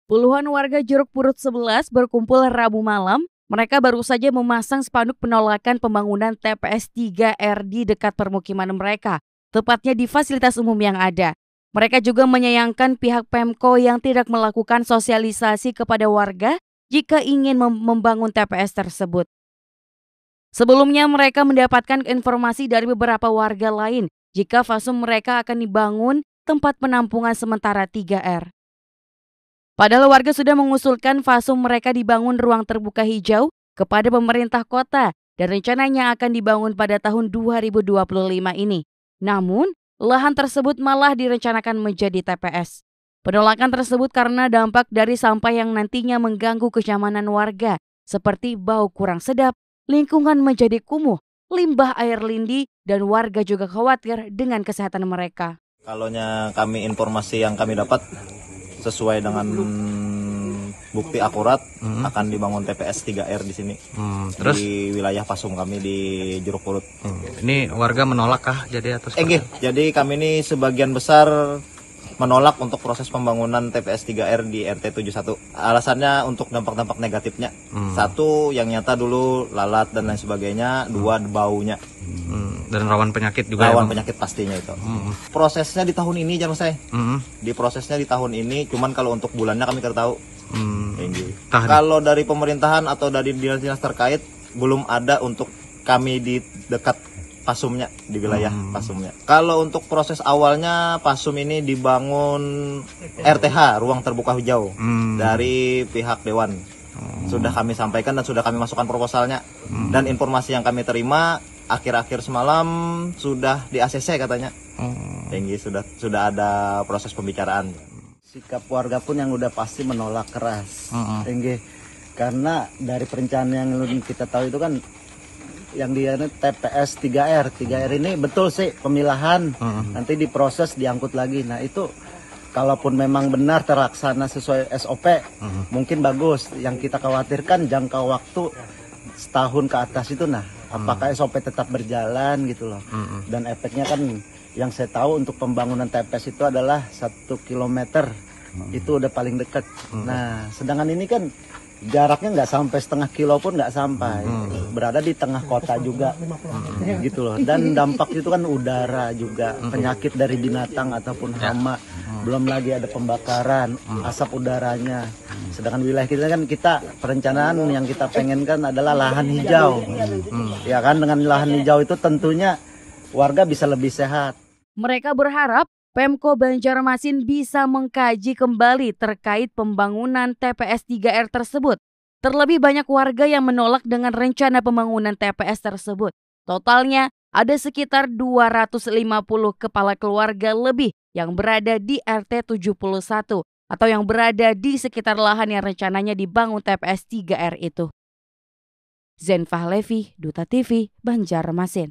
Puluhan warga Jeruk Purut 11 berkumpul Rabu malam. Mereka baru saja memasang spanduk penolakan pembangunan TPS 3R di dekat permukiman mereka, tepatnya di fasilitas umum yang ada. Mereka juga menyayangkan pihak Pemko yang tidak melakukan sosialisasi kepada warga jika ingin membangun TPS tersebut. Sebelumnya mereka mendapatkan informasi dari beberapa warga lain jika fasum mereka akan dibangun tempat penampungan sementara 3R. Padahal warga sudah mengusulkan fasum mereka dibangun ruang terbuka hijau kepada pemerintah kota dan rencananya akan dibangun pada tahun 2025 ini. Namun, lahan tersebut malah direncanakan menjadi TPS. Penolakan tersebut karena dampak dari sampah yang nantinya mengganggu kenyamanan warga, seperti bau kurang sedap, lingkungan menjadi kumuh, limbah air lindi, dan warga juga khawatir dengan kesehatan mereka. Kalaunya kami informasi yang kami dapat sesuai dengan bukti akurat akan dibangun TPS 3R di sini. Terus di wilayah Pasung kami di Jeruk Purut. Ini warga menolak kah jadi atau Jadi kami ini sebagian besar menolak untuk proses pembangunan TPS 3R di RT 71. Alasannya untuk dampak-dampak negatifnya. Satu, yang nyata dulu lalat dan lain sebagainya. Dua, baunya. Dan rawan penyakit juga. Rawan penyakit pastinya itu. Prosesnya di tahun ini jangan saya. Di prosesnya di tahun ini, cuman kalau untuk bulannya kami tidak tahu. Kalau dari pemerintahan atau dari dinas-dinas terkait belum ada untuk kami di dekat Pasumnya, di wilayah Pasumnya. Kalau untuk proses awalnya Pasum ini dibangun RTH, ruang terbuka hijau, dari pihak Dewan. Sudah kami sampaikan dan sudah kami masukkan proposalnya. Dan informasi yang kami terima akhir-akhir semalam sudah di ACC katanya. Sudah ada proses pembicaraan. Sikap warga pun yang udah pasti menolak keras. Karena dari perencanaan yang kita tahu itu kan yang dia TPS 3R. 3R ini betul sih pemilahan, nanti diproses diangkut lagi. Nah itu kalaupun memang benar terlaksana sesuai SOP, mungkin bagus. Yang kita khawatirkan jangka waktu setahun ke atas itu, nah apakah SOP tetap berjalan gitu loh. Dan efeknya kan yang saya tahu untuk pembangunan TPS itu adalah 1 kilometer, itu udah paling dekat. Nah sedangkan ini kan jaraknya nggak sampai setengah kilo pun nggak sampai, berada di tengah kota juga, gitu loh. Dan dampak itu kan udara juga, penyakit dari binatang ataupun hama, belum lagi ada pembakaran, asap udaranya. Sedangkan wilayah kita kan perencanaan yang kita pengen kan adalah lahan hijau, ya kan, dengan lahan hijau itu tentunya warga bisa lebih sehat. Mereka berharap Pemko Banjarmasin bisa mengkaji kembali terkait pembangunan TPS 3R tersebut. Terlebih banyak warga yang menolak dengan rencana pembangunan TPS tersebut. Totalnya ada sekitar 250 kepala keluarga lebih yang berada di RT 71 atau yang berada di sekitar lahan yang rencananya dibangun TPS 3R itu. Zen Fahlevi, Duta TV, Banjarmasin.